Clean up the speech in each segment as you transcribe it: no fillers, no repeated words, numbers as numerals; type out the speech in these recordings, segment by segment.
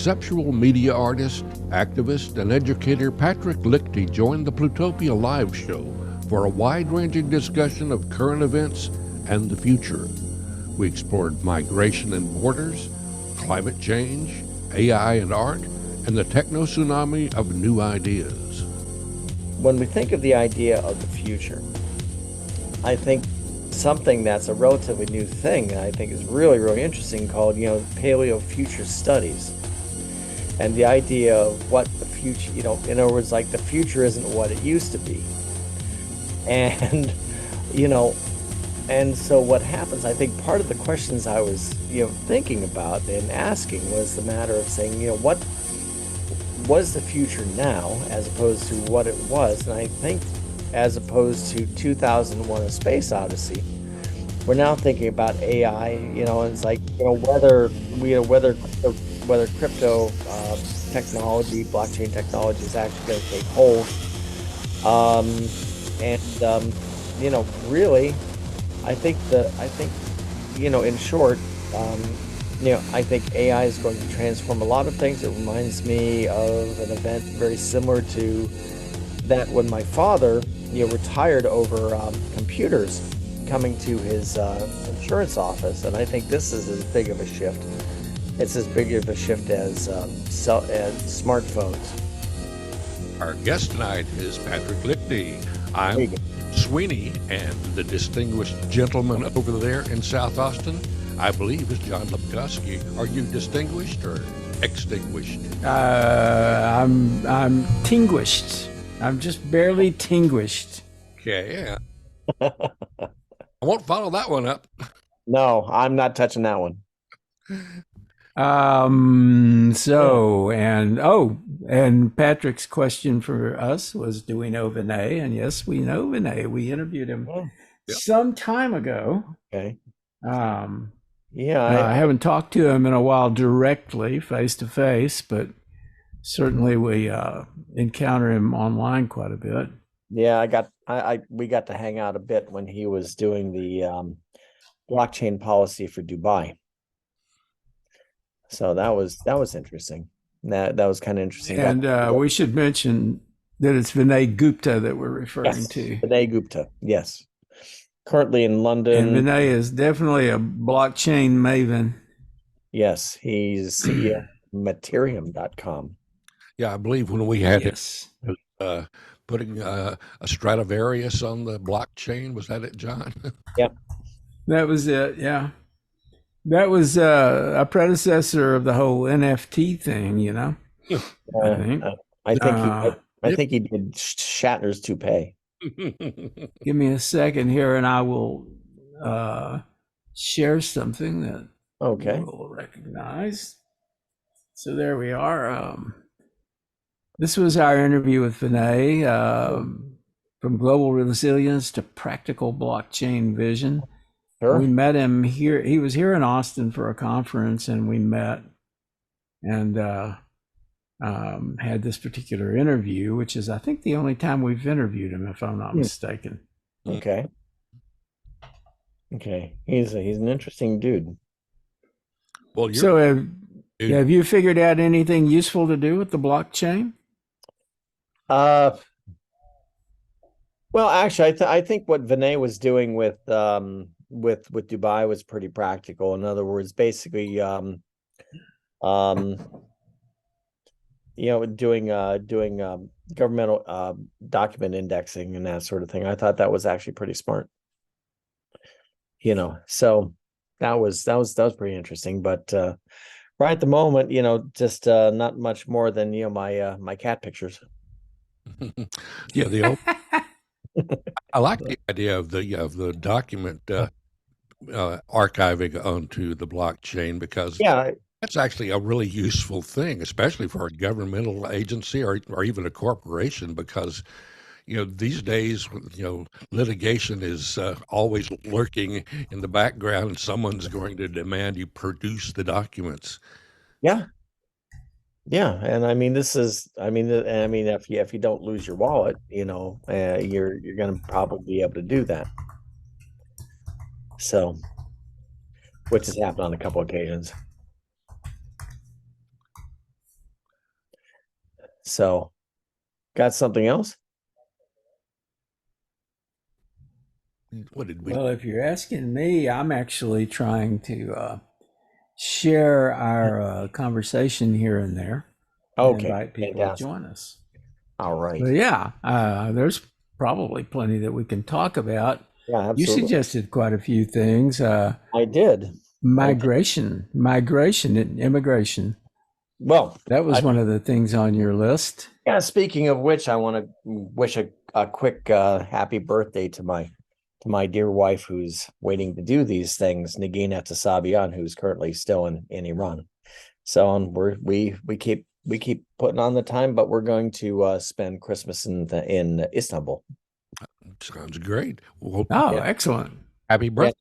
Conceptual media artist, activist, and educator Patrick Lichty joined the Plutopia live show for a wide-ranging discussion of current events and the future. We explored migration and borders, climate change, AI and art, and the techno-tsunami of new ideas. When we think of the idea of the future, I think something that's a relatively new thing that I think is really, really interesting called, Paleo-Future Studies. And the idea of what the future, in other words, like the future isn't what it used to be. And, and so what happens, I think part of the questions I was, thinking about and asking was the matter of saying, what was the future now as opposed to what it was? And I think as opposed to 2001: A Space Odyssey, we're now thinking about AI, and it's like, whether crypto technology, blockchain technology is actually going to take hold. Really, I think, in short, I think AI is going to transform a lot of things. It reminds me of an event very similar to that when my father, retired over computers coming to his insurance office. And I think this is as big of a shift. It's as big of a shift as smartphones. Our guest tonight is Patrick Lichty. I'm Sweeney, and the distinguished gentleman over there in South Austin, I believe, is John Lepkowski. Are you distinguished or extinguished? I'm tinguished. I'm just barely tinguished. Okay. I won't follow that one up. No, I'm not touching that one. And Patrick's question for us was, do we know Vinay? And yes, we know Vinay. We interviewed him some time ago. Okay. I haven't talked to him in a while directly, face to face, but certainly we encounter him online quite a bit. Yeah, we got to hang out a bit when he was doing the blockchain policy for Dubai. So that was interesting. That was kind of interesting. And we should mention that it's Vinay Gupta that we're referring to. Vinay Gupta, yes. Currently in London. And Vinay is definitely a blockchain maven. Yes, he's CEO of Materium.com. Yeah, I believe when we had it, putting a Stradivarius on the blockchain, was that it, John? Yep. That was it, yeah. That was a predecessor of the whole NFT thing, I think he did Shatner's toupee. Give me a second here, and I will share something that you will recognize. So there we are. This was our interview with Vinay, from global resilience to practical blockchain vision. Sure. We met him here. He was here in Austin for a conference, and we met and had this particular interview, which is, I think, the only time we've interviewed him, if I'm not mistaken. Okay. He's an interesting dude. Well, have you figured out anything useful to do with the blockchain? Well, actually, I think what Vinay was doing with Dubai was pretty practical. In other words, basically, doing governmental document indexing and that sort of thing. I thought that was actually pretty smart. So that was pretty interesting. But right at the moment, just not much more than my cat pictures. Yeah, I like the idea of the document archiving onto the blockchain, because that's actually a really useful thing, especially for a governmental agency or even a corporation, because these days, litigation is always lurking in the background, and someone's going to demand you produce the documents. Yeah, and I mean, if you don't lose your wallet, you're going to probably be able to do that. So, which has happened on a couple occasions. So, got something else? What did we? Well, if you're asking me, I'm actually trying to share our conversation here and there and Okay, invite people to fantastic. join us. All But right. yeah, there's probably plenty that we can talk about. Yeah, You absolutely. suggested quite a few things. I did. I did. Migration, and immigration. Well, That was I one of the things on your list. yeah, speaking of which, I want to wish a quick happy birthday to my dear wife who's waiting to do these things, Nagina Tasabian, who's currently still in Iran. So we keep putting on the time, but we're going to spend Christmas in Istanbul. Sounds great. Well, Oh, Yeah. excellent. happy Yeah. birthday.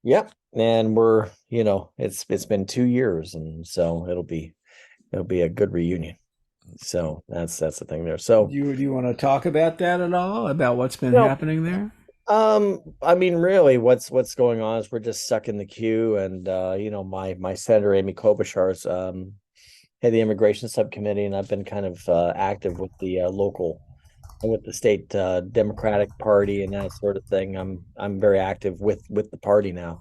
Yep. And we're, it's been 2 years, and so it'll be a good reunion. So that's the thing there. So Do you want to talk about that at all? About what's been no, happening there? I mean, really, what's going on is we're just stuck in the queue, and my senator Amy Klobuchar's head of the immigration subcommittee, and I've been kind of active with the with the state Democratic Party and that sort of thing. I'm very active with the party now.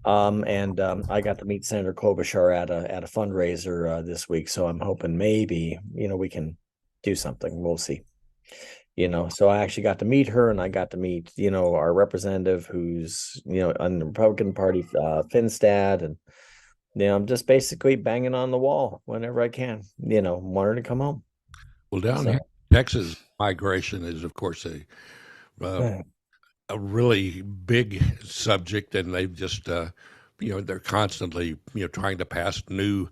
And I got to meet Senator Klobuchar at a fundraiser this week, so I'm hoping maybe we can do something. We'll see. So I actually got to meet her, and I got to meet our representative who's on the Republican Party, Finstad, and I'm just basically banging on the wall whenever I can. Want her to come home. Well, down So here, Texas migration is, of course, uh, a really big subject, and they've just, they're constantly, trying to pass new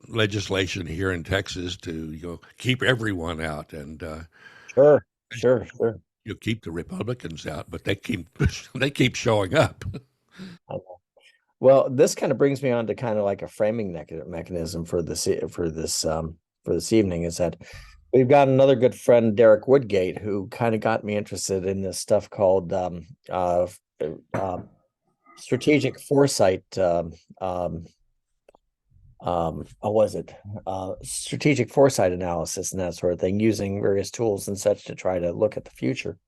legislation here in Texas to, keep everyone out and sure. keep the Republicans out, but they keep they keep showing up. Well, this kind of brings me on to kind of like a framing mechanism for this evening, is that we've got another good friend, Derek Woodgate, who kind of got me interested in this stuff called strategic foresight. What was it? Strategic foresight analysis and that sort of thing, using various tools and such to try to look at the future.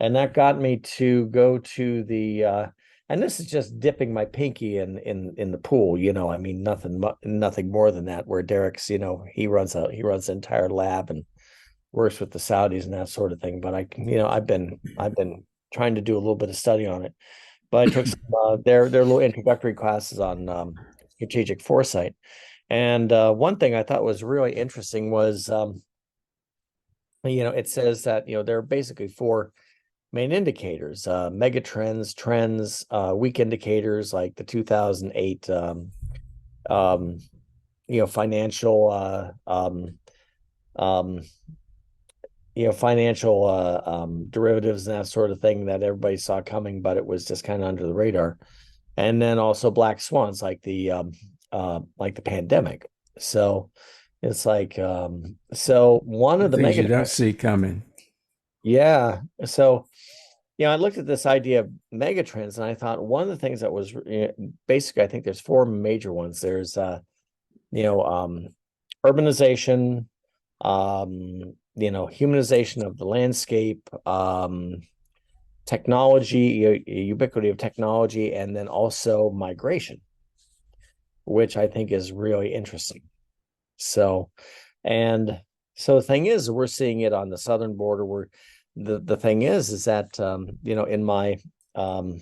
And that got me to go to the and this is just dipping my pinky in the pool, I mean, nothing more than that, where Derek's, he runs the entire lab and works with the Saudis and that sort of thing. But I've been trying to do a little bit of study on it. But I took some, their little introductory classes on strategic foresight. And one thing I thought was really interesting was it says that there are basically four main indicators: mega trends, weak indicators like the 2008 financial derivatives and that sort of thing that everybody saw coming, but it was just kind of under the radar. And then also black swans like the pandemic. So it's like so one of the Things mega you don't see coming. yeah. So I looked at this idea of megatrends, and I thought one of the things that was basically, I think there's four major ones. There's urbanization, humanization of the landscape, technology, ubiquity of technology, and then also migration, which I think is really interesting. So, and so the thing is, we're seeing it on the southern border. Where the thing is that in my talking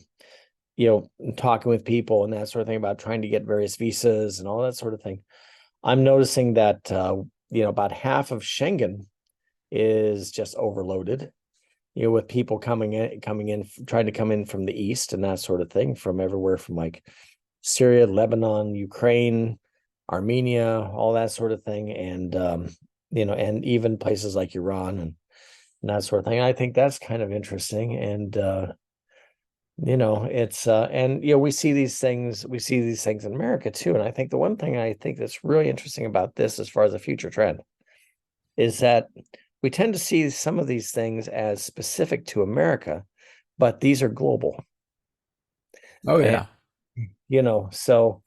with people and that sort of thing about trying to get various visas and all that sort of thing, I'm noticing that about half of Schengen is just overloaded, with people coming in, trying to come in from the east and that sort of thing, from everywhere from like Syria, Lebanon, Ukraine, Armenia, all that sort of thing, and and even places like Iran and that sort of thing. I think that's kind of interesting, and it's and we see these things in America too. And I think the one thing I think that's really interesting about this, as far as a future trend, is that we tend to see some of these things as specific to America, but these are global. Oh yeah. And, so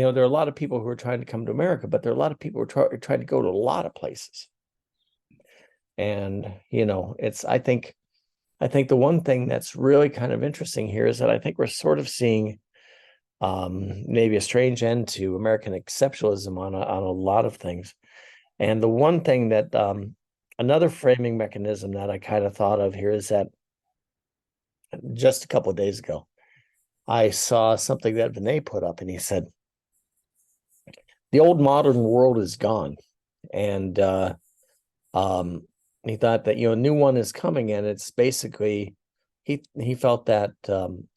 there are a lot of people who are trying to come to America, but there are a lot of people who are trying to go to a lot of places. And, I think the one thing that's really kind of interesting here is that I think we're sort of seeing maybe a strange end to American exceptionalism on a lot of things. And the one thing that another framing mechanism that I kind of thought of here is that just a couple of days ago, I saw something that Vinay put up, and he said, the old modern world is gone. And he thought that, a new one is coming, and it's basically, he felt that,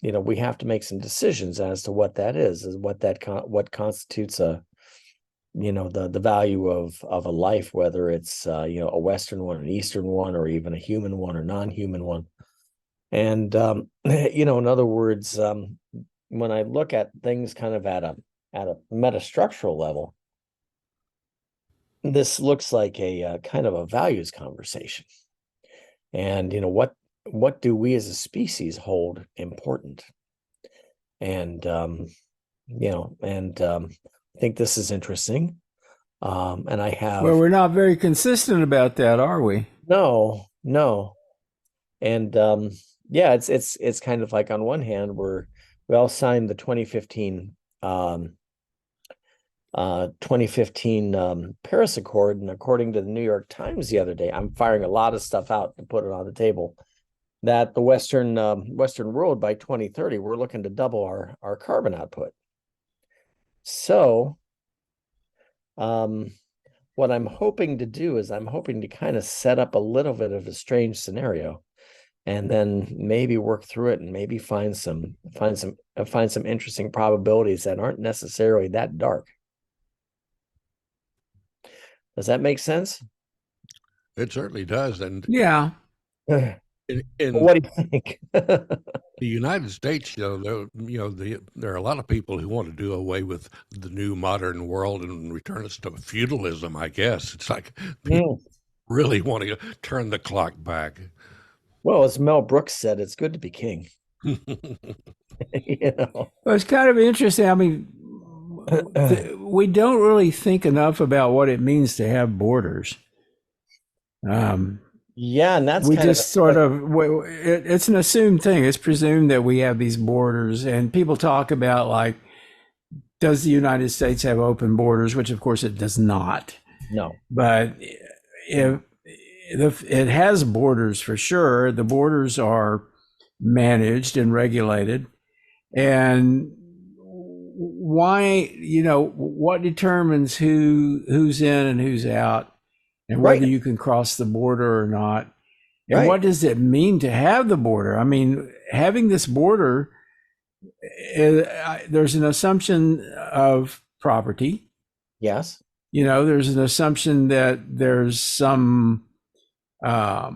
we have to make some decisions as to what that is what constitutes the value of a life, whether it's, a Western one, an Eastern one, or even a human one or non-human one. And, in other words, when I look at things kind of at a metastructural level, this looks like a kind of a values conversation. And, what do we as a species hold important? And, I think this is interesting. And I have... Well, we're not very consistent about that, are we? No. And, yeah, it's kind of like, on one hand, we all signed the 2015 Paris Accord, and according to the New York Times the other day, I'm firing a lot of stuff out to put it on the table, that the Western world by 2030, we're looking to double our carbon output. So, what I'm hoping to do is I'm hoping to kind of set up a little bit of a strange scenario, and then maybe work through it and maybe find some interesting probabilities that aren't necessarily that dark. Does that make sense? It certainly does. And yeah, what do you think? The United States, there are a lot of people who want to do away with the new modern world and return us to feudalism, I guess. It's like people really want to turn the clock back. Well, as Mel Brooks said, it's good to be king. Well, it's kind of interesting. I mean, we don't really think enough about what it means to have borders. Yeah, and that's it's an assumed thing. It's presumed that we have these borders, and people talk about, like, does the United States have open borders? Which, of course, it does not. No. But if it has borders, for sure. The borders are managed and regulated. And why, what determines who's in and who's out, and whether you can cross the border or not? And what does it mean to have the border? I mean, having this border, there's an assumption of property. Yes. There's an assumption that there's some, a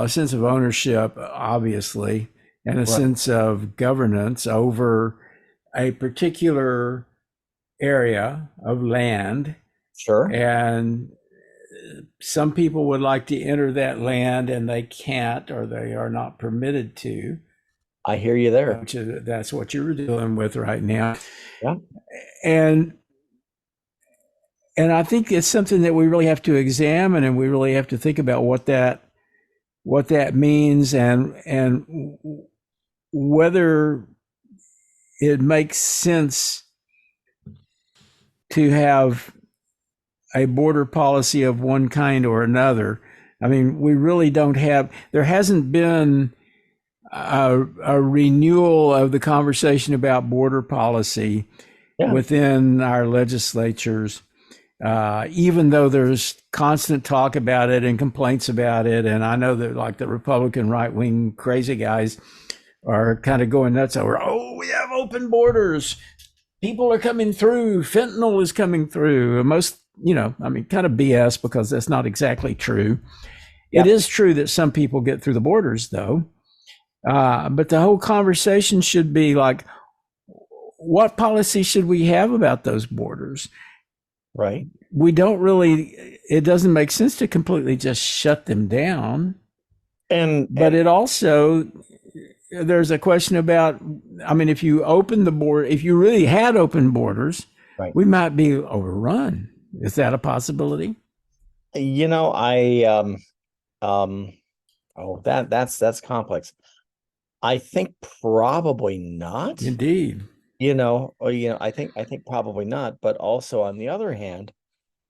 sense of ownership, obviously, and a sense of governance over a particular area of land. Sure. And some people would like to enter that land, and they can't, or they are not permitted to. I hear you there. That's what you're dealing with right now. Yeah. And I think it's something that we really have to examine, and we really have to think about what that means, and whether it makes sense to have a border policy of one kind or another. I mean, we really don't have, there hasn't been a renewal of the conversation about border policy within our legislatures, even though there's constant talk about it and complaints about it. And I know that, like, the Republican right-wing crazy guys are kind of going nuts over, we have open borders. People are coming through. Fentanyl is coming through. Most, kind of BS, because that's not exactly true. It is true that some people get through the borders, though. But the whole conversation should be like, what policy should we have about those borders? Right. We don't really, it doesn't make sense to completely just shut them down. But it also, there's a question about, I mean, if you open the border, if you really had open borders, Right. we might be overrun. Is that a possibility? You know, um, oh, that's complex. I think probably not. Indeed. I think probably not. But also on the other hand,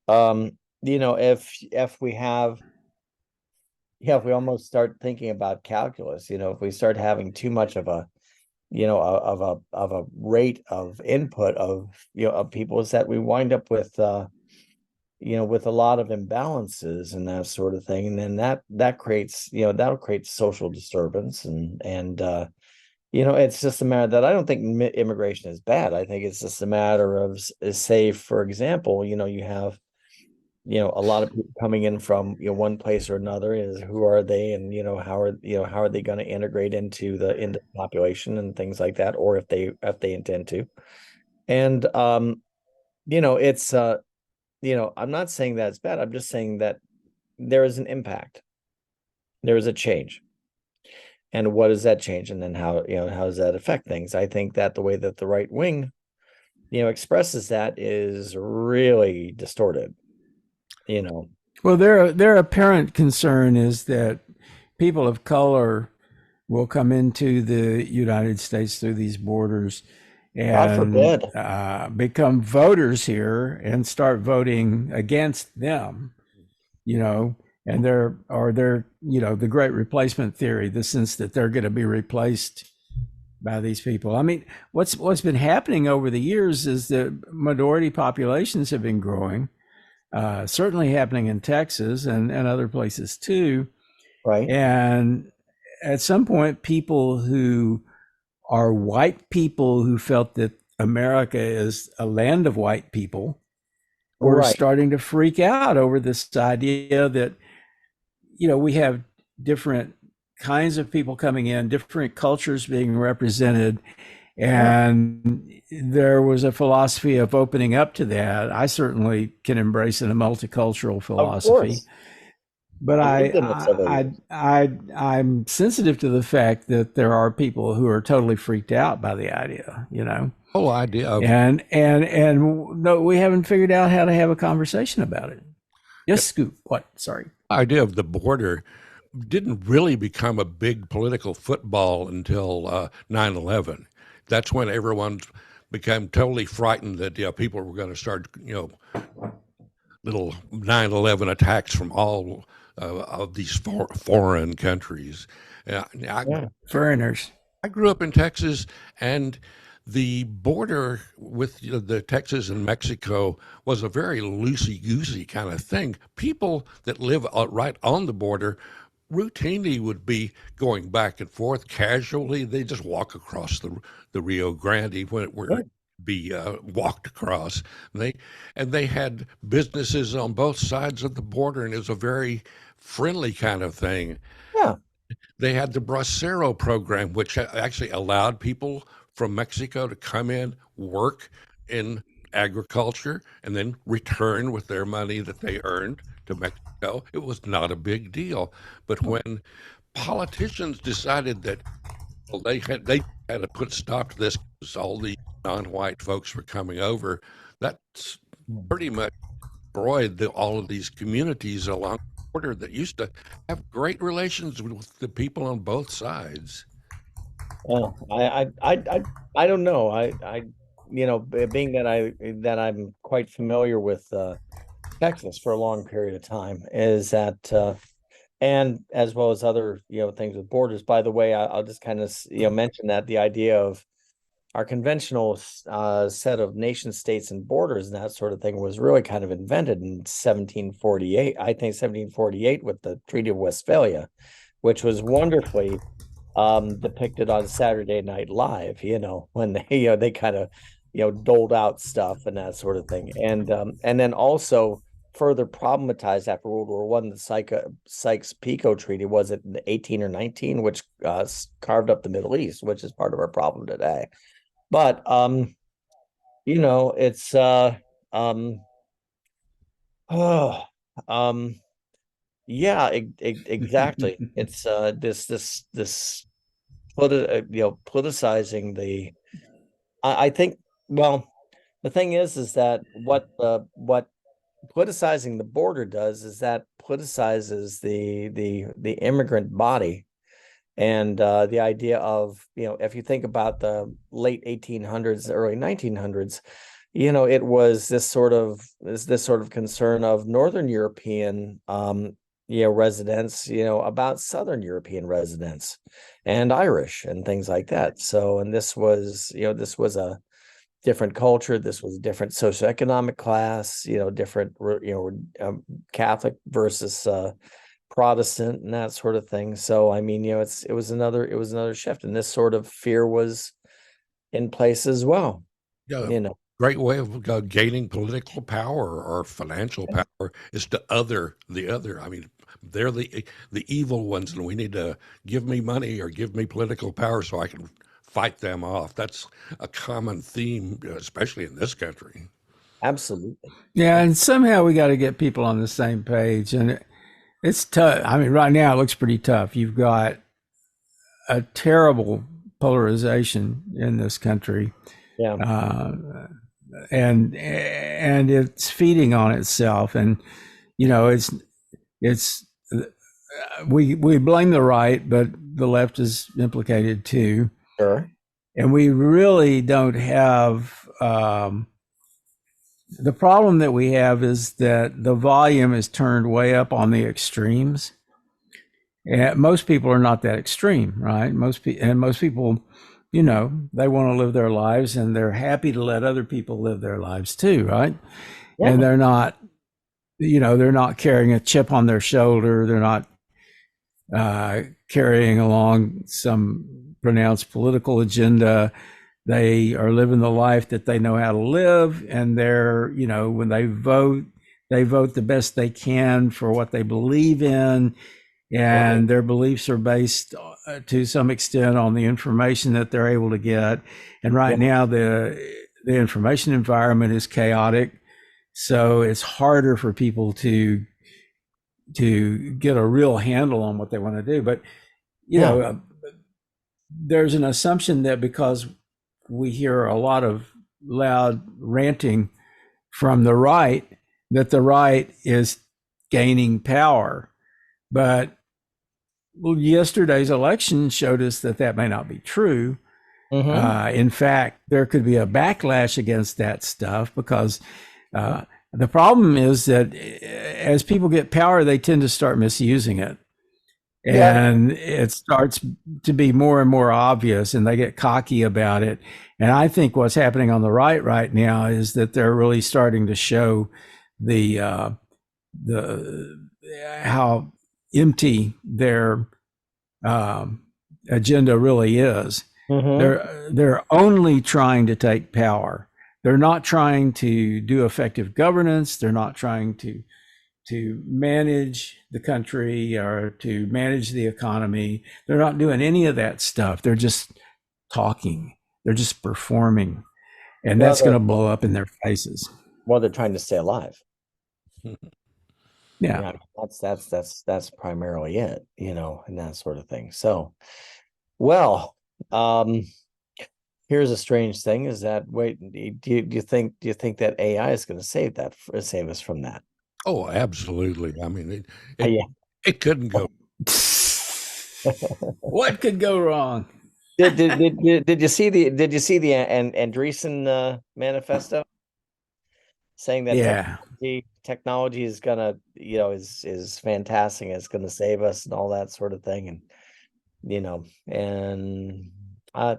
if we have, yeah, if we almost start thinking about calculus, if we start having too much of a, of a rate of input of people, is that we wind up with a lot of imbalances and that sort of thing, and then that creates, that'll create social disturbance, and it's just a matter that I don't think immigration is bad. I think it's just a matter of, say, for example, you have, a lot of people coming in from, one place or another. Is Who are they, and how are they going to integrate into the population and things like that, or if they intend to. And it's I'm not saying that it's bad. I'm just saying that there is an impact, there is a change. And what does that change? And then how does that affect things? I think that the way that the right wing, expresses that is really distorted, you know. Well, their apparent concern is that people of color will come into the United States through these borders God and forbid. become voters here and start voting against them, you know, and they're the great replacement theory, the sense that they're going to be replaced by these people. I mean, what's been happening over the years is that minority populations have been growing, certainly happening in Texas and other places too. Right. And at some point, people who are white people who felt that America is a land of white people were Right. starting to freak out over this idea that, we have different kinds of people coming in, different cultures being represented. Yeah. And there was a philosophy of opening up to that. I certainly can embrace a multicultural Of philosophy, course. but I lived in it several years. I'm sensitive to the fact that there are people who are totally freaked out by the idea. Whole idea of And no, we haven't figured out how to have a conversation about it. Yes, Scoop. What? Sorry. the border didn't really become a big political football until 9/11. That's when everyone became totally frightened that people were going to start little 9/11 attacks from all of these foreign countries. I, Yeah. Foreigners. I grew up in Texas, and the border with the Texas and Mexico was a very loosey-goosey kind of thing. People that live right on the border routinely would be going back and forth casually. They just walk across the Rio Grande where Yeah. it be walked across. They and they had businesses on both sides of the border, and it was a very friendly kind of thing. Yeah. They had the Bracero program, which actually allowed people from Mexico to come in, work in agriculture, and then return with their money that they earned to Mexico. It was not a big deal. But when politicians decided that they had to put a stop to this because all the non-white folks were coming over, that's pretty much destroyed all of these communities along the border that used to have great relations with the people on both sides. Well, I don't know. Being that I'm quite familiar with Texas for a long period of time, is that and as well as other things with borders. By the way, I'll just kind of mention that the idea of our conventional set of nation states and borders and that sort of thing was really kind of invented in 1748. I think 1748 with the Treaty of Westphalia, which was wonderfully depicted on Saturday Night Live, when they kind of doled out stuff and that sort of thing. And then also further problematized after World War One, the Sykes-Picot Treaty, was it in 18 or 19, which carved up the Middle East, which is part of our problem today. But it's um oh yeah, exactly. It's this politicizing the. I think. Well, the thing is that what politicizing the border does is that politicizes the immigrant body. And the idea of, if you think about the late 1800s, early 1900s, it was this sort of concern of Northern European residents, about Southern European residents and Irish and things like that. So, and this was a different culture. This was a different socioeconomic class, different, Catholic versus Protestant and that sort of thing. So, I mean, it was another shift, and this sort of fear was in place as well. Yeah, great way of gaining political power or financial power is to other the other. I mean, they're the evil ones, and we need to give me money or give me political power so I can fight them off. That's a common theme, especially in this country. Absolutely. Yeah, and somehow we got to get people on the same page, and it's tough. I mean, right now it looks pretty tough. You've got a terrible polarization in this country. Yeah. And it's feeding on itself, and it's we blame the right, but the left is implicated too. Sure. And we really don't have the problem that we have is that the volume is turned way up on the extremes. And most people are not that extreme, right? Most people, they want to live their lives, and they're happy to let other people live their lives too, right? Yeah. And they're not carrying a chip on their shoulder. They're not carrying along some pronounced political agenda. They are living the life that they know how to live, and they're, when they vote the best they can for what they believe in. And their beliefs are based to some extent on the information that they're able to get. And right now, the information environment is chaotic, so it's harder for people to get a real handle on what they want to do. But there's an assumption that because we hear a lot of loud ranting from the right, that the right is gaining power. But yesterday's election showed us that may not be true. Mm-hmm. In fact, there could be a backlash against that stuff because the problem is that as people get power, they tend to start misusing it. And it starts to be more and more obvious, and they get cocky about it. And I think what's happening on the right now is that they're really starting to show the how empty their agenda really is. Mm-hmm. They're only trying to take power. They're not trying to do effective governance. They're not trying to manage the country or to manage the economy. They're not doing any of that stuff. They're just talking. They're just performing, and that's going to blow up in their faces. Well, they're trying to stay alive. Yeah, that's primarily it, and that sort of thing. So, well, here's a strange thing: is that do you think that AI is going to save us from that? Oh, absolutely. I mean, it couldn't go. What could go wrong? Did you see the Andreessen manifesto saying that technology is gonna is fantastic, it's gonna save us and all that sort of thing, and I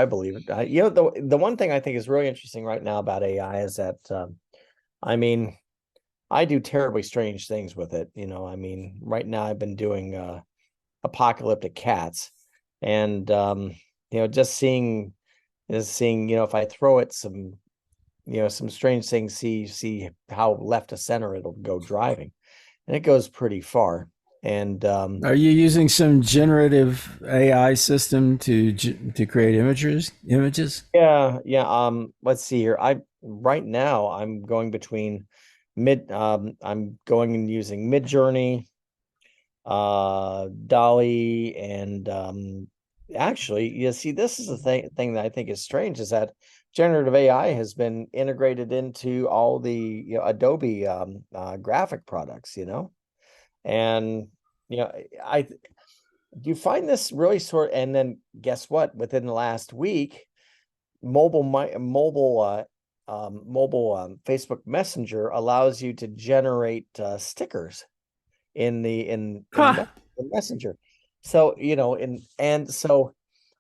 believe it. The one thing I think is really interesting right now about AI is that I mean, I do terribly strange things with it. I mean, right now I've been doing apocalyptic cats, and just seeing if I throw it some strange things, see how left to center it'll go driving, and it goes pretty far. And are you using some generative AI system to create images? Yeah. Let's see here. Right now I'm going between I'm going and using Midjourney, Dolly, and actually, you see, this is the thing that I think is strange is that generative AI has been integrated into all the Adobe graphic products, and I do you find this really and then guess what? Within the last week, mobile Facebook Messenger allows you to generate stickers in Huh. Messenger. So, and so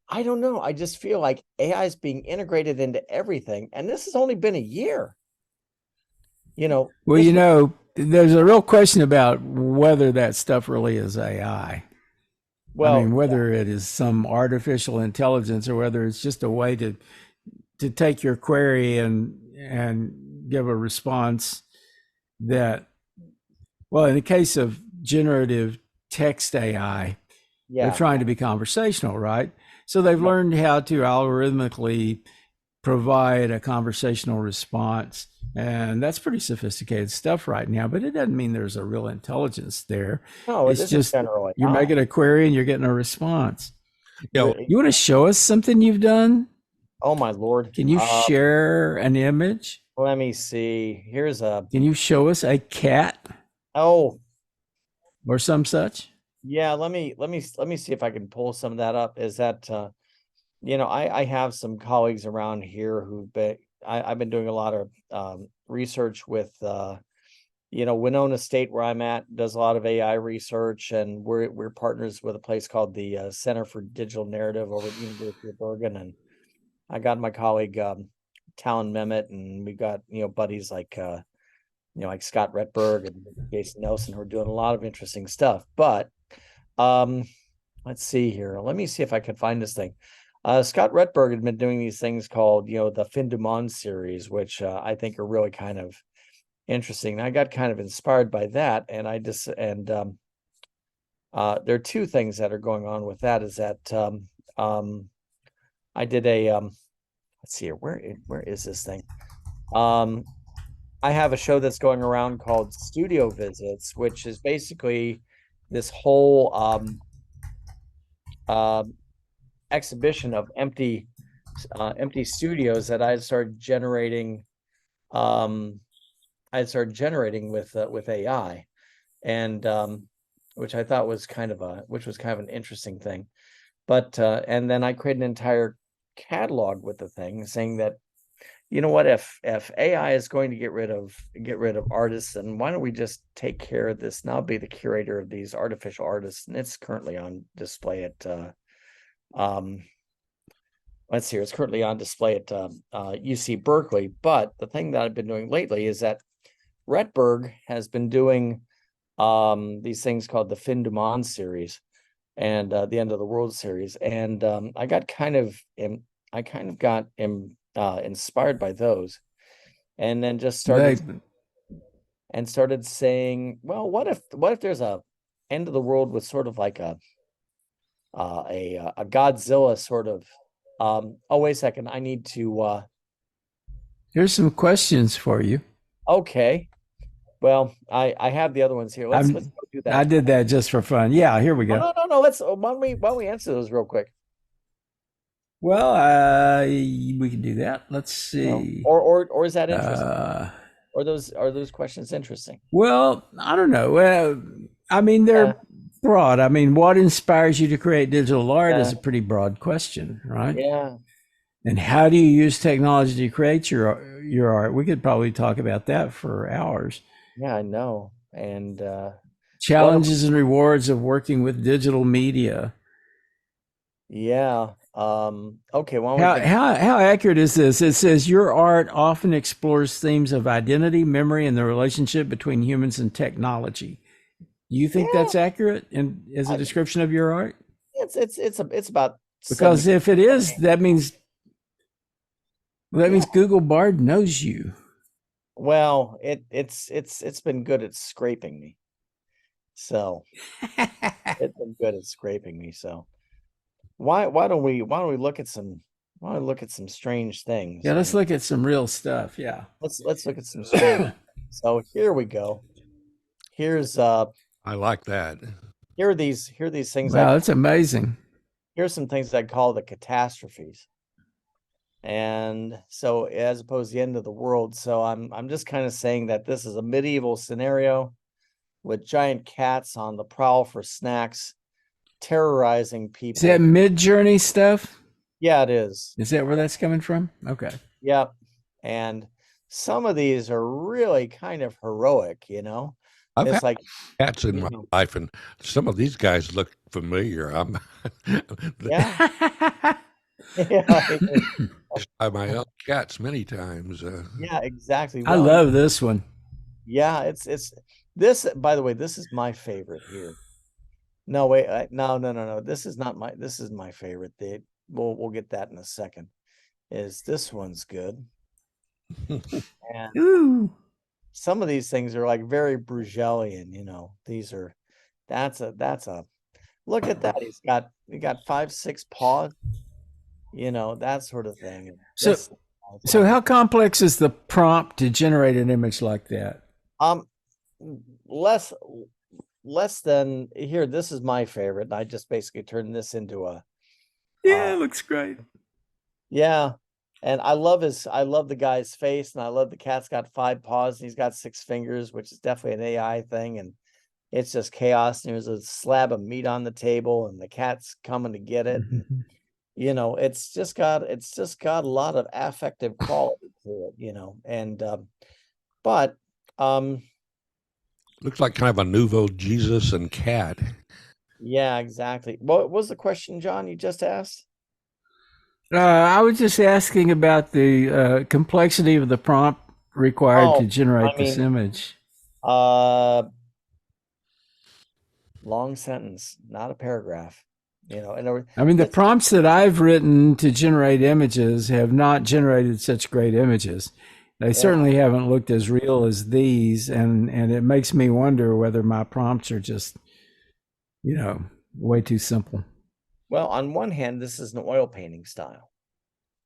I don't know. I just feel like AI is being integrated into everything, and this has only been a year. Well, there's a real question about whether that stuff really is AI. I Well, mean, whether it is some artificial intelligence or whether it's just a way to take your query and give a response that, well, in the case of generative text AI, they're yeah, trying to be conversational, right? So they've yeah. learned how to algorithmically provide a conversational response. And that's pretty sophisticated stuff right now, but it doesn't mean there's a real intelligence there. No, it It's isn't just general you're AI. making a query and you're getting a response. Really. You want to show us something you've done? Oh my Lord. Can you share an image? Let me see. Here's a Can you show us a cat oh or some such? yeah. Let me see if I can pull some of that up. Is that I have some colleagues around here I've been doing a lot of research with Winona State, where I'm at, does a lot of AI research, and we're partners with a place called the Center for Digital Narrative over at the University of Bergen, and I got my colleague Talon Mehmet, and we got buddies like like Scott Retberg and Jason Nelson, who are doing a lot of interesting stuff. But let's see here. Let me see if I can find this thing. Scott Retberg had been doing these things called the Fin du Monde series, which I think are really kind of interesting. I got kind of inspired by that, and there are two things that are going on with that. Is that I did a let's see here. Where is this thing? I have a show that's going around called Studio Visits, which is basically this whole exhibition of empty studios that I started generating. With AI, and which I thought was kind of an interesting thing. But and then I created an entire catalog with the thing, saying that what, if AI is going to get rid of artists, then why don't we just take care of this, and I'll be the curator of these artificial artists. And it's currently on display at let's see, it's currently on display at UC Berkeley. But the thing that I've been doing lately is that Retberg has been doing these things called the Fin du Monde series and the End of the World series, and I got inspired by those, and then just started saying, well, what if there's a end of the world with sort of like a Godzilla sort of oh, wait a second, I need to Here's some questions for you. okay. Well, I have the other ones here. Let's go do that. I did that just for fun. Yeah, here we go. No. Let's why don't we answer those real quick? Well, we can do that. Let's see. Or is that interesting? Are those questions interesting? Well, I don't know. Well, I mean, they're broad. I mean, what inspires you to create digital art is a pretty broad question, right? Yeah. And how do you use technology to create your art? We could probably talk about that for hours. Yeah, I know. And challenges and rewards of working with digital media. Yeah. Okay. Well, how accurate is this? It says your art often explores themes of identity, memory, and the relationship between humans and technology. Do you think that's accurate as a description of your art? It's about, because if it is, that means Google Bard knows you. Well, it's been good at scraping me. So it's been good at scraping me. So why don't we look at some strange things? Yeah, let's look at some real stuff. Yeah. Let's look at some strange. So here we go. Here's I like that. Here are these things. Wow, that's amazing. here's some things I call the catastrophes. And so as opposed to the end of the world. So I'm just kind of saying that this is a medieval scenario with giant cats on the prowl for snacks, terrorizing Is that people. Mid-Journey stuff? Yeah, it is. Is that where that's coming from? Okay. Yep. And some of these are really kind of heroic, you know. I've had It's like, cats in you my know, life, and some of these guys look familiar. I'm yeah. Yeah, by my own cats many times. yeah, exactly. I Well, love this one. yeah, it's this, by the way, this is my favorite here. No, wait, no. This is not this is my favorite. We'll get that in a second. Is this one's good. And Ooh. some of these things are like very Brugelian, you know. That's a look at that. He got 5, 6 paws, you know, that sort of thing. So, so how complex is the prompt to generate an image like that? Less than here. This is my favorite. I just basically turned this into a Yeah, it looks great. yeah. And I love the guy's face, and I love the cat's got 5 paws and he's got 6 fingers, which is definitely an AI thing. And it's just chaos. And there's a slab of meat on the table and the cat's coming to get it. And, you know, it's just got a lot of affective quality to it, you know. And but looks like kind of a nouveau Jesus and cat. yeah, exactly. What was the question, John, you just asked? I was just asking about the complexity of the prompt required to generate this image. Long sentence, not a paragraph. You know, I mean, the prompts that I've written to generate images have not generated such great images. They certainly haven't looked as real as these, and it makes me wonder whether my prompts are just, you know, way too simple. Well, on one hand, this is an oil painting style.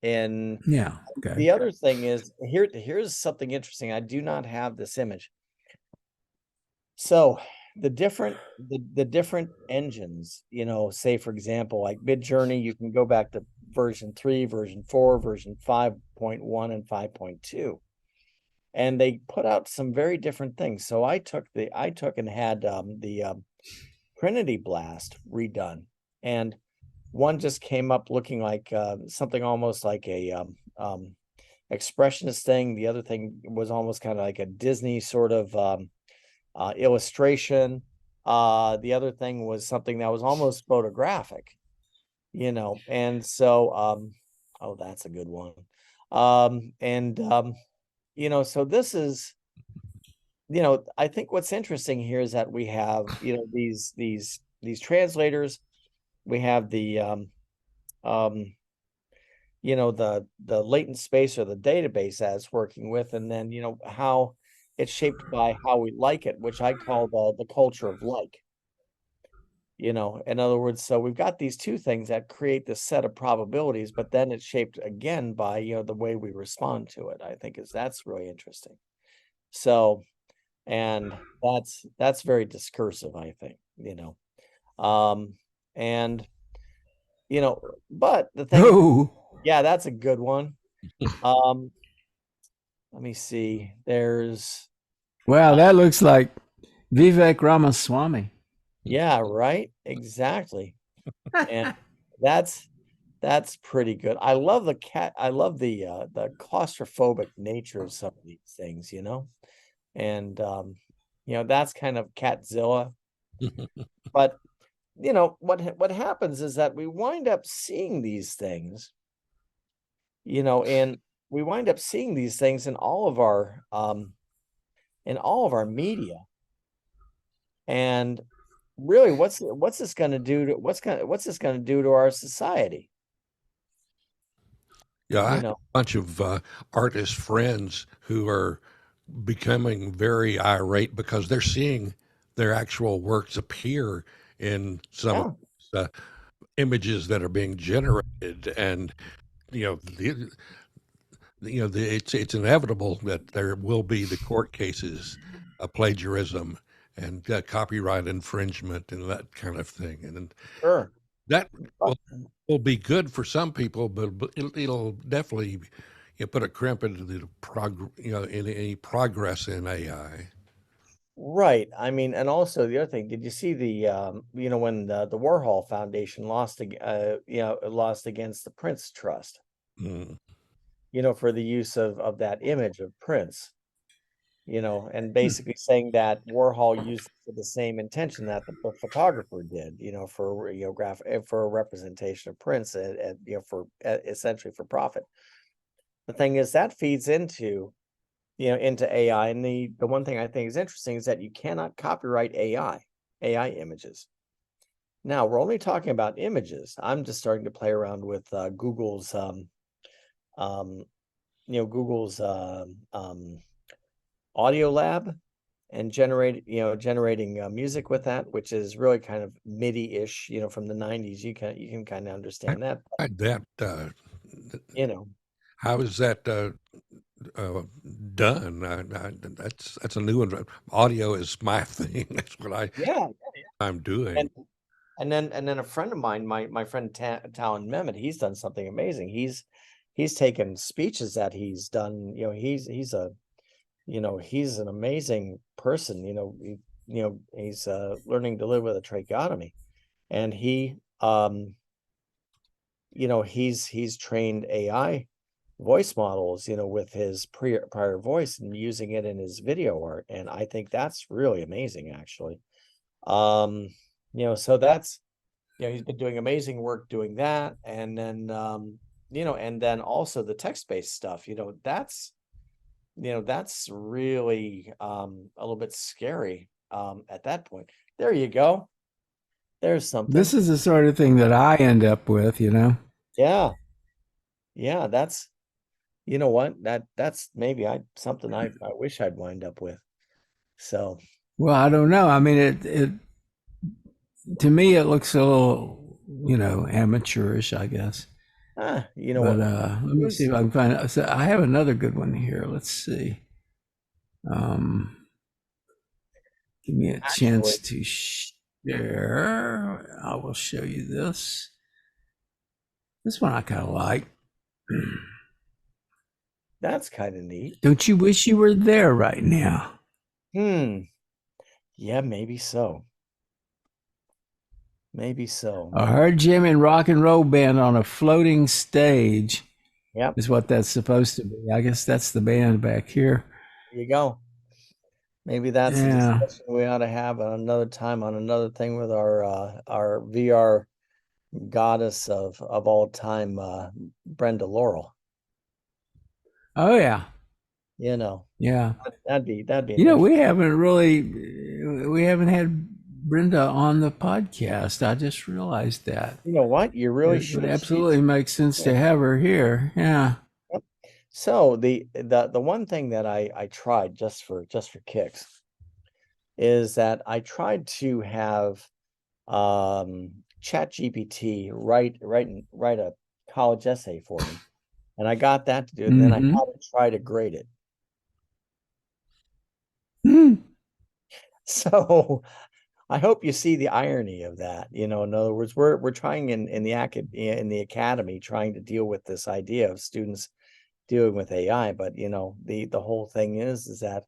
And yeah, okay. The other thing is here's something interesting. I do not have this image. So the different engines, you know, say for example, like Mid-Journey, you can go back to version 3, version 4, version 5.1 and 5.2. And they put out some very different things. So I took and had the Trinity Blast redone, and one just came up looking like something almost like a expressionist thing. The other thing was almost kind of like a Disney sort of illustration. The other thing was something that was almost photographic, you know. And so oh, that's a good one. You know, so this is, you know, I think what's interesting here is that we have, you know, these translators. We have the you know, the latent space or the database that it's working with, and then, you know, how it's shaped by how we like it, which I call the culture of like. You know, in other words, so we've got these two things that create this set of probabilities, but then it's shaped again by, you know, the way we respond to it. I think that's really interesting. So, and that's very discursive, I think, you know. And you know, but the thing, yeah, that's a good one. Let me see. There's wow, that looks like Vivek Ramaswamy. Yeah, right. Exactly. And that's pretty good. I love the cat. I love the claustrophobic nature of some of these things, you know. And you know, that's kind of Catzilla. But you know, what happens is that we wind up seeing these things, you know, and we wind up seeing these things in all of our media. And really, what's this going to do to what's this going to do to our society? Yeah, I have a bunch of artist friends who are becoming very irate because they're seeing their actual works appear in some of the images that are being generated, and you know, it's inevitable that there will be the court cases of plagiarism and copyright infringement and that kind of thing. And Sure. That But will be good for some people, but it'll definitely put a crimp into the in any progress in AI. right. I mean, and also the other thing, did you see when the Warhol Foundation lost against the Prince Trust, Mm. for the use of that image of Prince, and Hmm. basically saying that Warhol used it for the same intention that the photographer did, for a representation of Prince and for essentially for profit. The thing is that feeds into AI. And the one thing I think is interesting is that you cannot copyright AI images. Now we're only talking about images. I'm just starting to play around with Google's um, Google's audio lab and generating music with that, which is really kind of MIDI-ish, from the 90s. You can kind of I understand that, tried that. you know. How is that done? That's a new one. Audio is my thing. That's what Yeah. I'm doing. And and then a friend of mine, my friend Talon Mehmet, he's done something amazing. He's taken speeches that he's done. He's an amazing person. He's learning to live with a tracheotomy, and he's trained AI voice models, with his prior voice and using it in his video art, and I think that's really amazing, actually. Um, so that's he's been doing amazing work doing that, and then also the text-based stuff. That's really a little bit scary at that point. There you go. There's something. This is the sort of thing that I end up with, Yeah. Yeah, that's you know what? That's maybe something I wish I'd wind up with. So, Well, I don't know. I mean, it to me it looks a little, amateurish, I guess. you know But what? let me see if I can find it. So I have another good one here. Let's see. Um, Give me a Actually, chance to share. I will show you this. This one I kind of like. that's kind of neat. Don't you wish you were there right now? Hmm. Yeah, maybe so. Maybe so. A hard Jim and rock and roll band on a floating stage Yep. is what that's supposed to be. I guess that's the band back here. There you go. Maybe that's a Yeah. discussion we ought to have at another time on another thing with our VR goddess of all time, Brenda Laurel. Oh yeah. You know, Yeah. that'd be an You know, interesting. we haven't had Brenda on the podcast. I just realized that. You know what? You really It would should. absolutely make sense Yeah. to have her here. Yeah. Yep. So the one thing that I tried just for kicks is that I tried to have Chat GPT write a college essay for me. And I got that to do it, and then I had Mm-hmm. to try to grade it. Mm. So I hope you see the irony of that. In other words, we're trying in the academy trying to deal with this idea of students dealing with AI, but the whole thing is that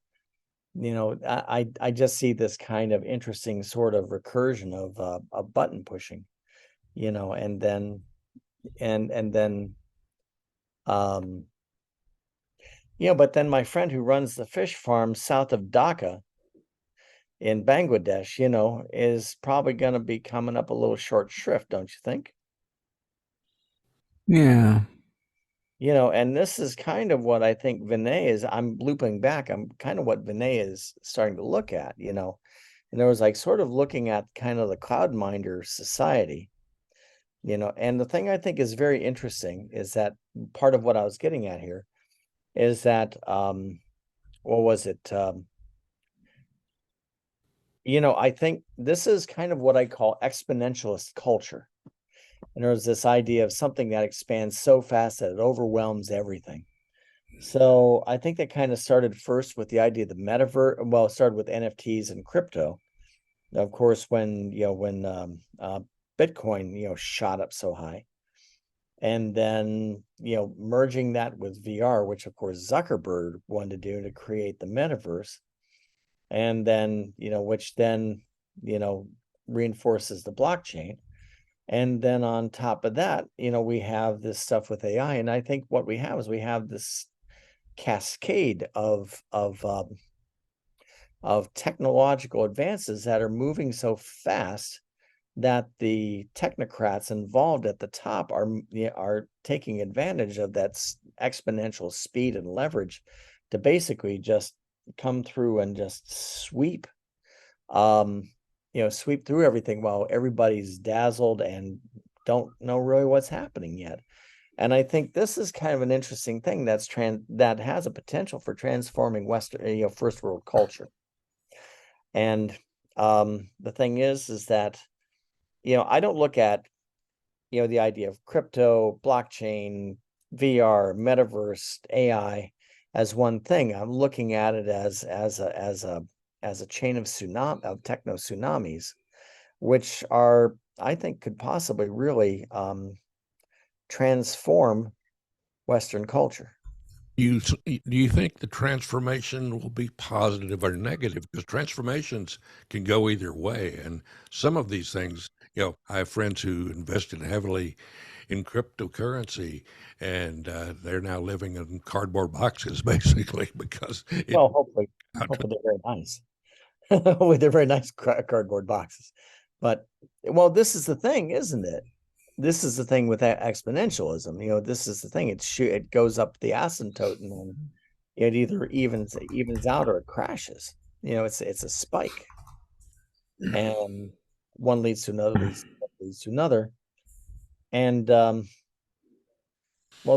I just see this kind of interesting sort of recursion of button pushing, and then um but then my friend who runs the fish farm south of Dhaka in Bangladesh, is probably going to be coming up a little short shrift, don't you think? Yeah. And this is kind of what I think Vinay is. I'm looping back. I'm kind of what Vinay is starting to look at, and there was like sort of looking at kind of the cloud minder society, and the thing I think is very interesting is that part of what I was getting at here is that, what was it? I think this is kind of what I call exponentialist culture. And there's this idea of something that expands so fast that it overwhelms everything. So I think that kind of started first with the idea of the metaverse. Well, it started with NFTs and crypto. Of course, when Bitcoin, shot up so high. And then, merging that with VR, which of course Zuckerberg wanted to do to create the metaverse. And then, which then, reinforces the blockchain. And then on top of that, we have this stuff with AI. And I think what we have is we have this cascade of technological advances that are moving so fast that the technocrats involved at the top are taking advantage of that exponential speed and leverage to basically just come through and just sweep through everything while everybody's dazzled and don't know really what's happening yet. And I think this is kind of an interesting thing that has a potential for transforming Western, first world culture. And the thing is that, I don't look at, the idea of crypto, blockchain, VR, metaverse, AI as one thing. I'm looking at it as a chain of techno-tsunamis, which are, I think, could possibly really transform Western culture. Do you think the transformation will be positive or negative? Because transformations can go either way. And some of these things, I have friends who invested heavily in cryptocurrency, and they're now living in cardboard boxes, basically, because hopefully they're very nice. They're very nice cardboard boxes. But, this is the thing, isn't it? This is the thing with exponentialism. This is the thing. It goes up the asymptote, and then it either evens out or it crashes. It's a spike, and one leads to another, leads to another, and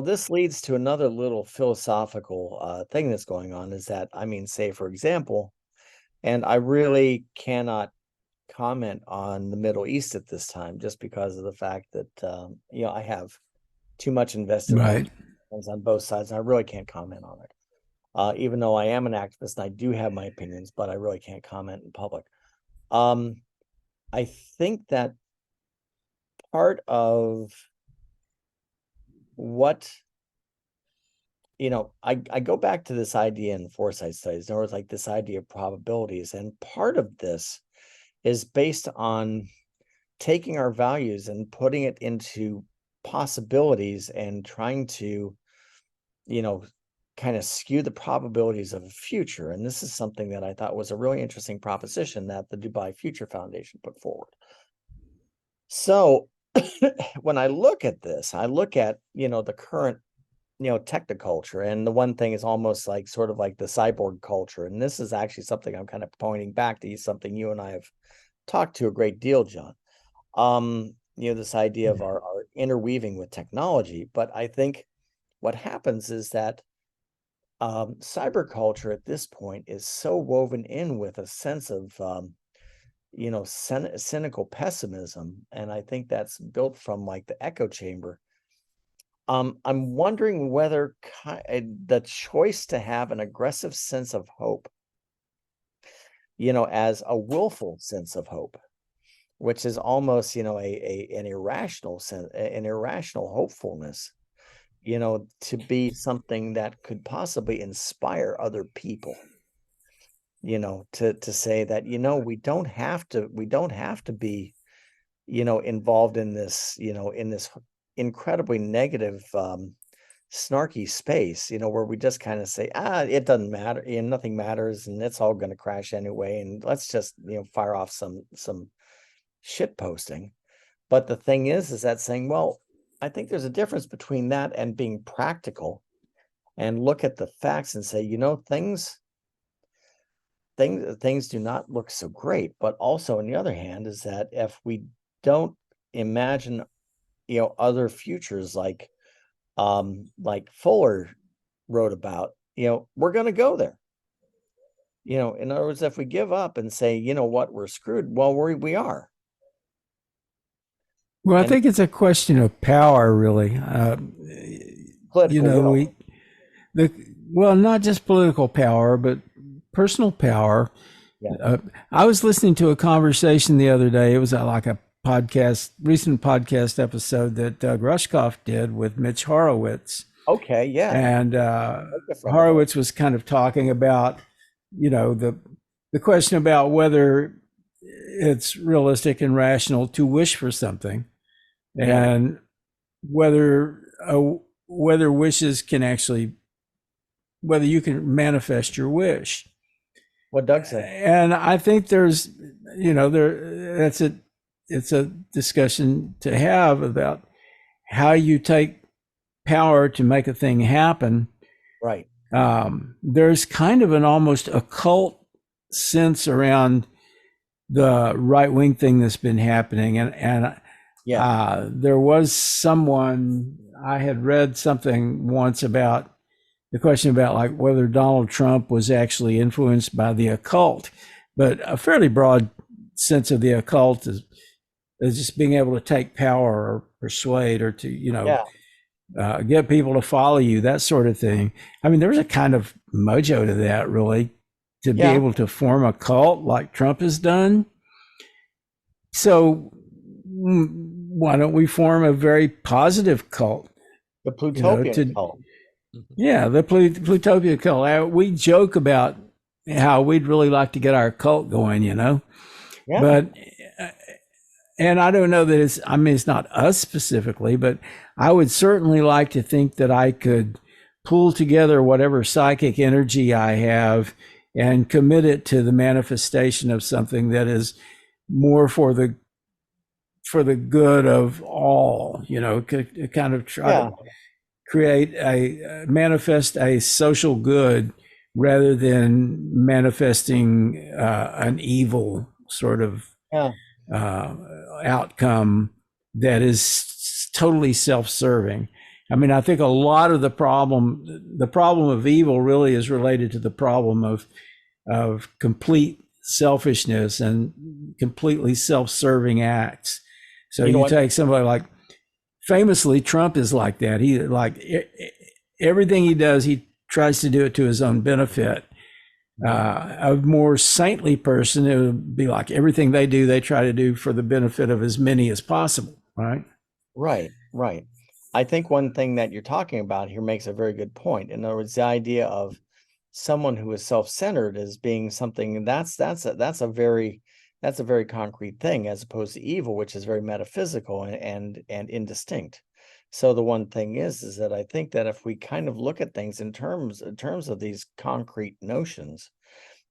this leads to another little philosophical thing that's going on. Is that, say for example, and I really cannot comment on the Middle East at this time, just because of the fact that I have too much invested on both sides, and I really can't comment on it. Even though I am an activist and I do have my opinions, but I really can't comment in public. I think that part of what I go back to this idea in foresight studies. There was like this idea of probabilities, and part of this is based on taking our values and putting it into possibilities and trying to, kind of skew the probabilities of a future. And this is something that I thought was a really interesting proposition that the Dubai Future Foundation put forward. So when I look at this, I look at, the current, technoculture, and the one thing is almost like sort of like the cyborg culture. And this is actually something I'm kind of pointing back to, something you and I have talked to a great deal, John. This idea of our interweaving with technology. But I think what happens is that cyber culture at this point is so woven in with a sense of cynical pessimism, and I think that's built from like the echo chamber. I'm wondering whether the choice to have an aggressive sense of hope, as a willful sense of hope, which is almost, an irrational sense, an irrational hopefulness, to be something that could possibly inspire other people, to say that, we don't have to be, involved in this, in this incredibly negative, snarky space, where we just kind of say, it doesn't matter, and nothing matters, and it's all going to crash anyway, and let's just, fire off some shit posting. But the thing is that saying, well, I think there's a difference between that and being practical and look at the facts and say, things do not look so great. But also, on the other hand, is that if we don't imagine, other futures like Fuller wrote about, we're going to go there. In other words, if we give up and say, what, we're screwed, well, we are. Well, I think it's a question of power, really. Not just political power, but personal power. Yeah. I was listening to a conversation the other day. It was like a recent podcast episode that Doug Rushkoff did with Mitch Horowitz. Okay, yeah. And Horowitz was kind of talking about, the question about whether it's realistic and rational to wish for something, and whether wishes can actually, whether you can manifest your wish. What Doug said. And I think there's, it's a discussion to have about how you take power to make a thing happen. Right. There's kind of an almost occult sense around the right-wing thing that's been happening. And there was someone, I had read something once about the question about like whether Donald Trump was actually influenced by the occult, but a fairly broad sense of the occult is just being able to take power or persuade or to, get people to follow you, that sort of thing. I mean, there's a kind of mojo to that, really, to be able to form a cult like Trump has done. So why don't we form a very positive cult? The Plutopia cult. Yeah, the Plutopia cult. We joke about how we'd really like to get our cult going, but and I don't know that it's not us specifically, but I would certainly like to think that I could pull together whatever psychic energy I have and commit it to the manifestation of something that is more for the good of all, kind of try to create manifest a social good rather than manifesting an evil sort of outcome that is totally self-serving. I mean, I think a lot of the problem of evil really is related to the problem of complete selfishness and completely self-serving acts. So you take somebody like, famously, Trump is like that. He everything he does, he tries to do it to his own benefit. A more saintly person, it would be like everything they do, they try to do for the benefit of as many as possible, right? Right. I think one thing that you're talking about here makes a very good point. In other words, the idea of someone who is self-centered as being something that's a very concrete thing, as opposed to evil, which is very metaphysical and indistinct. So the one thing is that I think that if we kind of look at things in terms of these concrete notions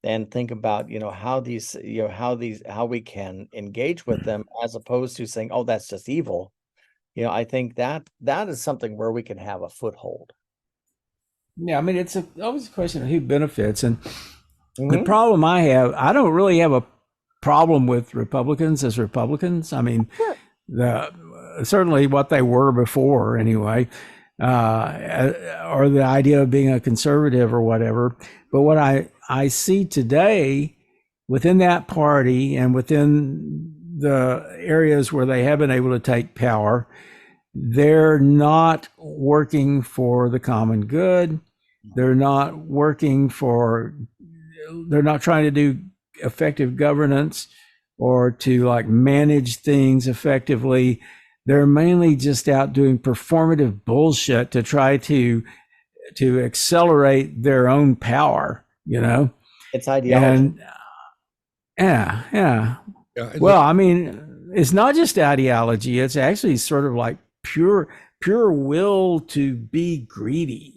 and think about, how we can engage with them, as opposed to saying, oh, that's just evil. I think that is something where we can have a foothold. Yeah, I mean, it's always a question of who benefits. And the problem I don't really have a problem with Republicans as Republicans. I mean, certainly what they were before anyway, or the idea of being a conservative or whatever. But what I see today within that party and within the areas where they have been able to take power, they're not working for the common good. They're not trying to do effective governance or to like manage things effectively. They're mainly just out doing performative bullshit to try to accelerate their own power, It's ideology. And well, I mean, it's not just ideology. It's actually sort of like pure will to be greedy,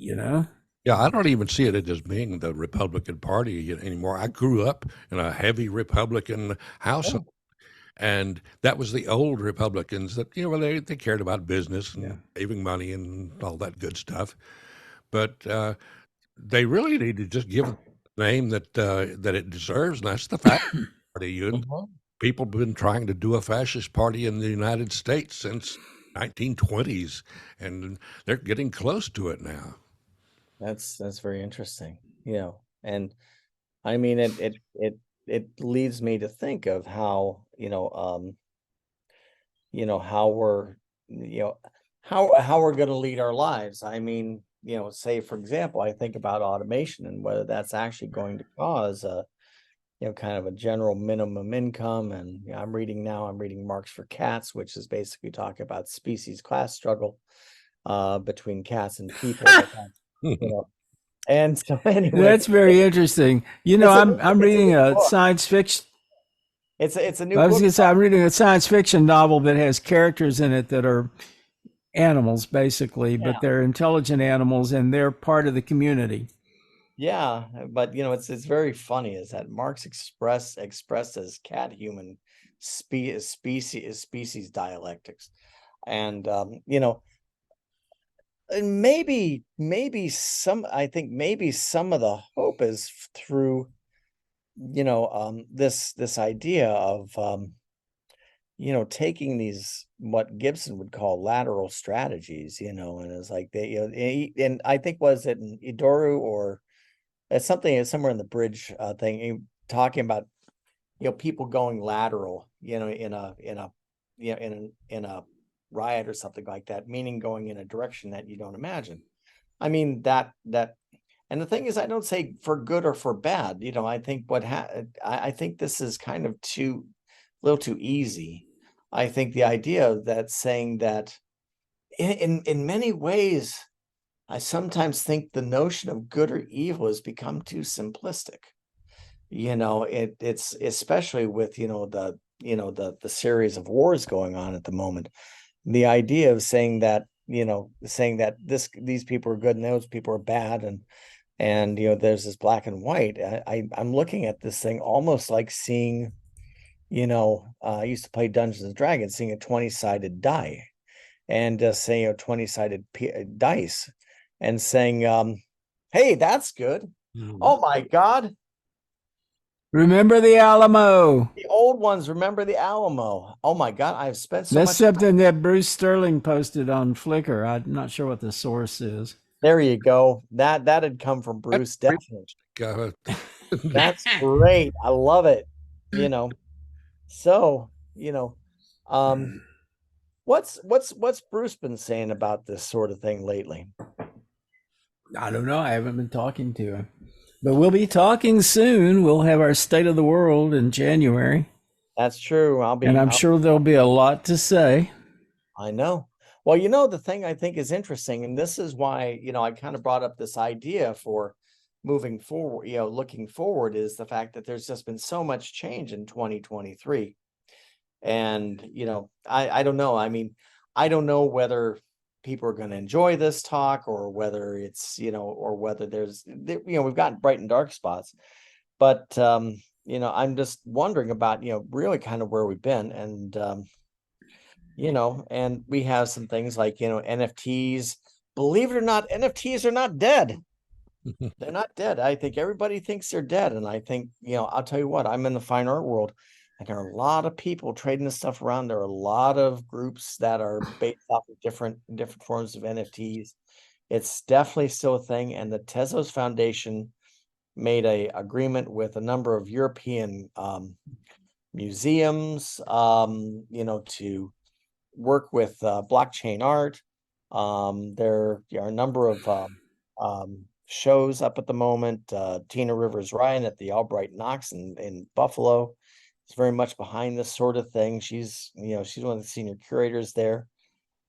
Yeah, I don't even see it as being the Republican Party anymore. I grew up in a heavy Republican household, and that was the old Republicans that, they cared about business and saving money and all that good stuff. But they really need to just give it the name that it deserves, and that's the Fascist Party. People have been trying to do a fascist party in the United States since 1920s, and they're getting close to it now. That's very interesting, and I mean it leads me to think of how how we're how we're going to lead our lives. I mean, say for example, I think about automation and whether that's actually going to cause kind of a general minimum income. And I'm reading Marks for Cats, which is basically talking about species class struggle between cats and people. You know, and so anyway, That's very interesting. I'm it's a reading new a book. science fiction. It's a new I was book. going to say I'm reading a science fiction novel that has characters in it that are animals, basically, Yeah. but they're intelligent animals and they're part of the community. Yeah, but it's very funny is that Marx expressed as cat human species dialectics, and and maybe some I think maybe some of the hope is through this idea of taking these what Gibson would call lateral strategies, and it's like and I think was it in Idoru or it's somewhere in the bridge thing, talking about people going lateral, in a riot or something like that, meaning going in a direction that you don't imagine. I mean and the thing is, I don't say for good or for bad. I think I think this is kind of a little too easy. I think the idea that saying that in many ways, I sometimes think the notion of good or evil has become too simplistic. It's especially with the series of wars going on at the moment. The idea of saying that these people are good and those people are bad, and there's this black and white. I'm looking at this thing almost like seeing, I used to play Dungeons and Dragons, seeing a 20-sided die and just saying 20-sided dice and saying, hey, that's good. Oh my God. Remember the Alamo. The old ones remember the Alamo. Oh my God. I've spent so That's much something that Bruce Sterling posted on Flickr. I'm not sure what the source is. There you go. That had come from Bruce, definitely. That's great. I love it. So, what's Bruce been saying about this sort of thing lately? I don't know. I haven't been talking to him. But we'll be talking soon. We'll have our State of the World in January. That's true. And I'm sure there'll be a lot to say. I know. Well, the thing I think is interesting, and this is why, I kind of brought up this idea for moving forward, looking forward, is the fact that there's just been so much change in 2023. And, I don't know. I mean, I don't know whether people are going to enjoy this talk or whether it's, or whether we've got bright and dark spots. But, I'm just wondering about, really kind of where we've been. And, and we have some things like, NFTs. Believe it or not, NFTs are not dead. They're not dead. I think everybody thinks they're dead. And I think, I'll tell you what, I'm in the fine art world. And there are a lot of people trading this stuff around. There are a lot of groups that are based off of different forms of NFTs. It's definitely still a thing. And the Tezos Foundation made a agreement with a number of European museums, to work with blockchain art. There are a number of shows up at the moment. Tina Rivers Ryan at the Albright Knox in Buffalo is very much behind this sort of thing. She's one of the senior curators there.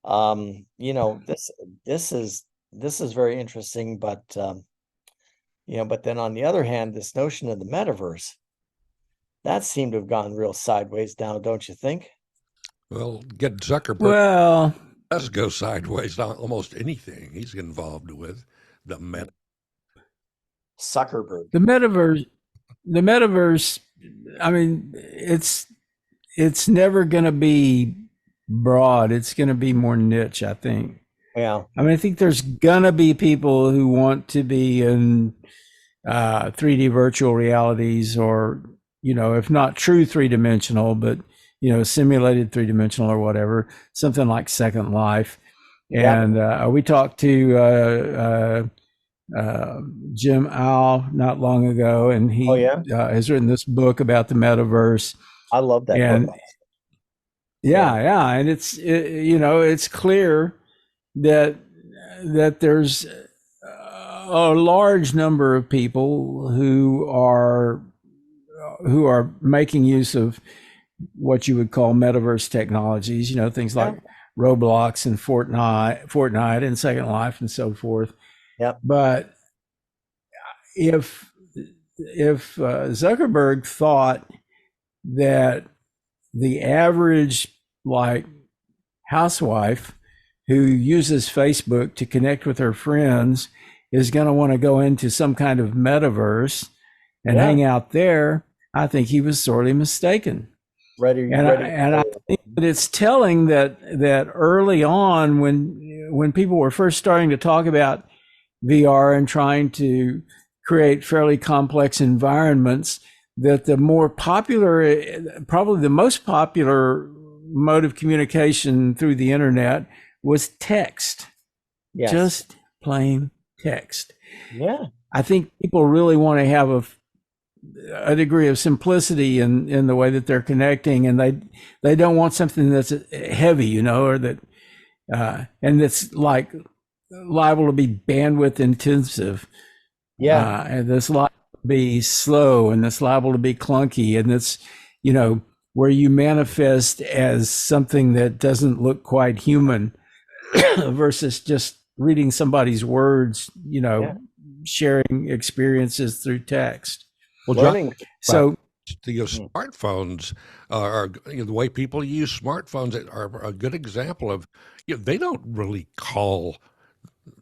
This is very interesting, but but then on the other hand, this notion of the metaverse, that seemed to have gone real sideways now, don't you think? Well, get Zuckerberg. Well, does go sideways on almost anything he's involved with. The Zuckerberg. The metaverse. I mean, it's never going to be broad. It's going to be more niche, I think. Yeah. I mean, I think there's going to be people who want to be in 3D virtual realities, or, if not true three-dimensional, but, simulated three-dimensional or whatever, something like Second Life. And we talked to Jim Al not long ago, and he has written this book about the metaverse. I love that book. Yeah. And it's clear that there's a large number of people who are who are making use of what you would call metaverse technologies, things like Roblox and Fortnite and Second Life and so forth. Yep. But if Zuckerberg thought that the average housewife who uses Facebook to connect with her friends is going to want to go into some kind of metaverse and hang out there, I think he was sorely mistaken. I think that it's telling that early on, when people were first starting to talk about VR and trying to create fairly complex environments, that the more popular, probably the most popular mode of communication through the internet was text. Yes. Just plain text. Yeah. I think people really want to have a degree of simplicity in the way that they're connecting, and they don't want something that's heavy, or that and that's liable to be bandwidth intensive. Yeah. And that's liable to be slow, and that's liable to be clunky, and that's where you manifest as something that doesn't look quite human versus just reading somebody's words, sharing experiences through text. Well, John, so the smartphones are the way people use smartphones are a good example of they don't really call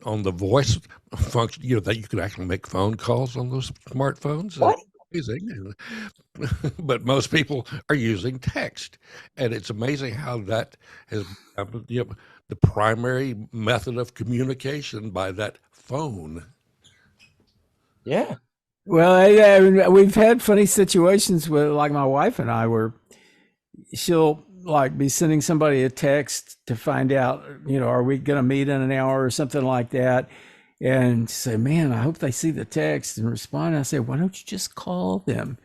on the voice function. That you can actually make phone calls on those smartphones. What? Amazing. But most people are using text, and it's amazing how that has the primary method of communication by that phone. Yeah. Well, we've had funny situations with my wife and I where she'll be sending somebody a text to find out, are we going to meet in an hour or something like that? And say, man, I hope they see the text and respond. I say, why don't you just call them?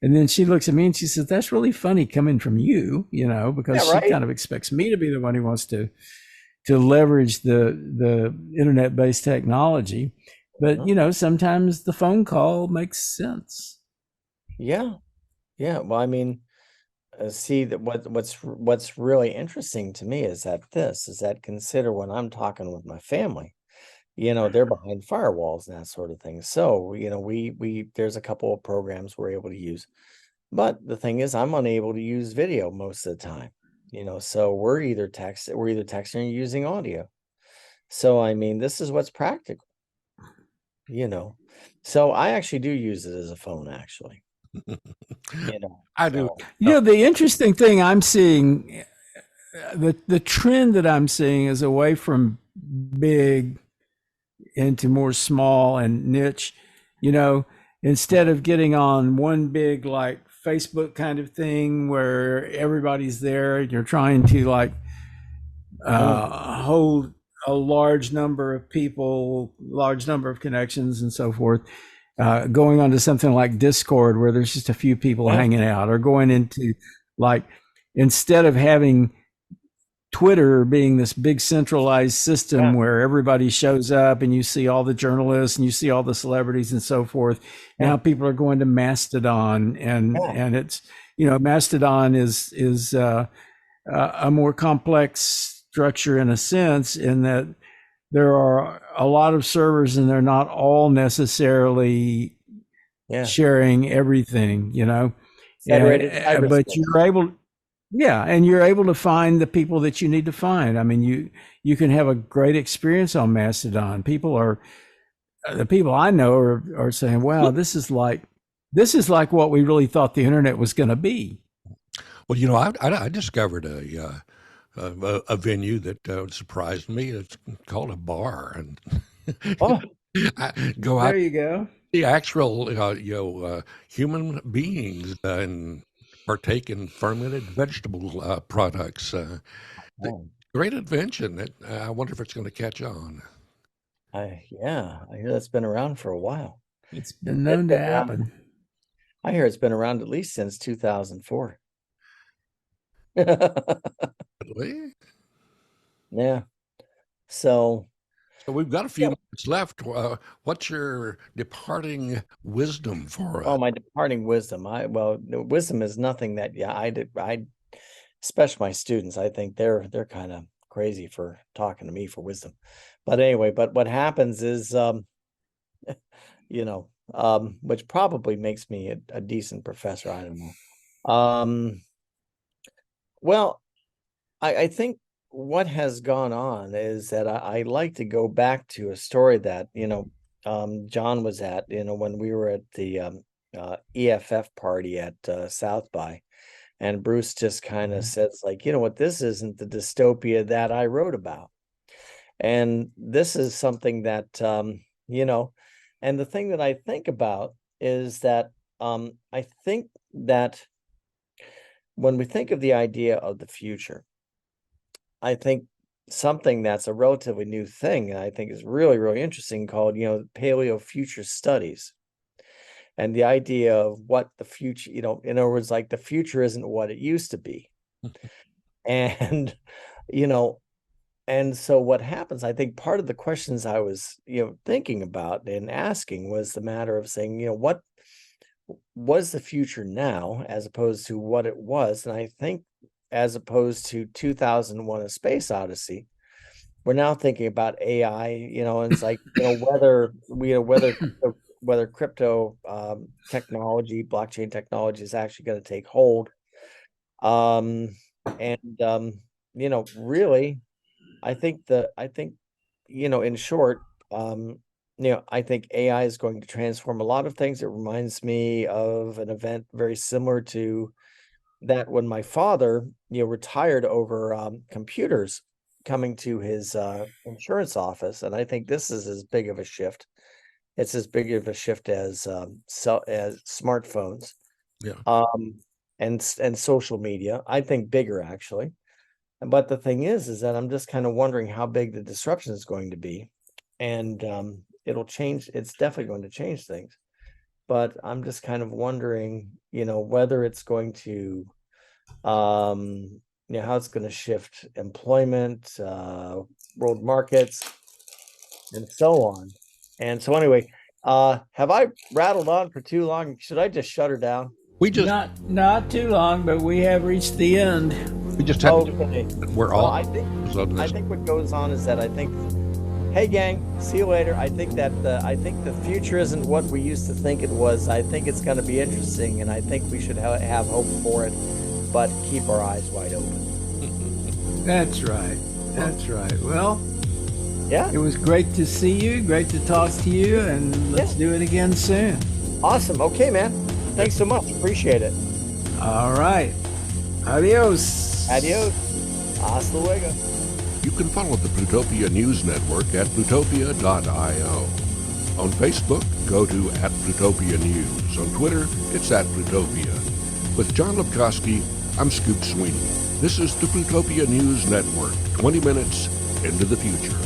And then she looks at me and she says, that's really funny coming from you, because she kind of expects me to be the one who wants to leverage the internet-based technology. But, sometimes the phone call makes sense. Yeah. Yeah. Well, I mean, see that what's really interesting to me is that consider when I'm talking with my family, they're behind firewalls and that sort of thing. So, we there's a couple of programs we're able to use, but the thing is I'm unable to use video most of the time, so we're either texting or using audio. So, I mean, this is what's practical. So I actually do use it as a phone, actually. I do. The interesting thing I'm seeing, the trend that I'm seeing is away from big into more small and niche. Instead of getting on one big Facebook kind of thing where everybody's there, you're trying to hold a large number of people, large number of connections and so forth, going on to something like Discord where there's just a few people hanging out, or going into instead of having Twitter being this big centralized system where everybody shows up and you see all the journalists and you see all the celebrities and so forth. Now people are going to Mastodon, and it's, Mastodon is a more complex structure in a sense, in that there are a lot of servers and they're not all necessarily sharing everything, but you're able, and you're able to find the people that you need to find. I mean, you can have a great experience on Mastodon. The people I know are saying, wow, this is like what we really thought the internet was going to be. Well, I discovered a venue that surprised me. It's called a bar, and I go out. There you go. The actual human beings and partake in fermented vegetable products. Great invention. I wonder if it's going to catch on. I hear that's been around for a while. It's been known to happen. I hear it's been around at least since 2004. Really? Yeah. So, So we've got a few Yeah. minutes left. What's your departing wisdom for us? Oh, my departing wisdom. Wisdom is nothing that, I especially my students, I think they're kind of crazy for talking to me for wisdom. But anyway, but what happens is, which probably makes me a decent professor. I don't know. Well, I think what has gone on is that I like to go back to a story that, John was at, when we were at the EFF party at South by. And Bruce just kind of says, like, you know what, this isn't the dystopia that I wrote about. And this is something that, and the thing that I think about is that I think that when we think of the idea of the future, I think something that's a relatively new thing, and I think is really, really interesting, called, Paleo-Future Studies. And the idea of what the future, in other words, like the future isn't what it used to be. And, you know, and so what happens, I think part of the questions I was, thinking about and asking was the matter of saying, what was the future now as opposed to what it was? And I think as opposed to 2001: A Space Odyssey, we're now thinking about AI, and it's like, whether crypto technology, blockchain technology is actually going to take hold. And really, I think, in short, I think AI is going to transform a lot of things. It reminds me of an event very similar to that when my father, retired over computers coming to his insurance office. And I think this is as big of a shift. It's as big of a shift as as smartphones, Yeah. and social media. I think bigger actually. But the thing is that I'm just kind of wondering how big the disruption is going to be, and it'll change. It's definitely going to change things. But I'm just kind of wondering, whether it's going to, how it's going to shift employment, world markets, and so on. And so anyway, have I rattled on for too long? Should I just shut her down? We just Not too long, but we have reached the end. had Okay. we're Well, all I think what goes on is that I think, hey gang, see you later. I think that the future isn't what we used to think it was. I think it's going to be interesting, and I think we should have hope for it, but keep our eyes wide open. That's right. That's right. Well, Yeah, it was great to see you, great to talk to you, and let's do it again soon. awesome. Okay, man. Thanks so much. Appreciate it. All right. Adios. Adios. Hasta luego. You can follow the Plutopia News Network at plutopia.io. On Facebook, go to @Plutopia News. On Twitter, it's @Plutopia. With John Lepkowski, I'm Scoop Sweeney. This is the Plutopia News Network, 20 minutes into the future.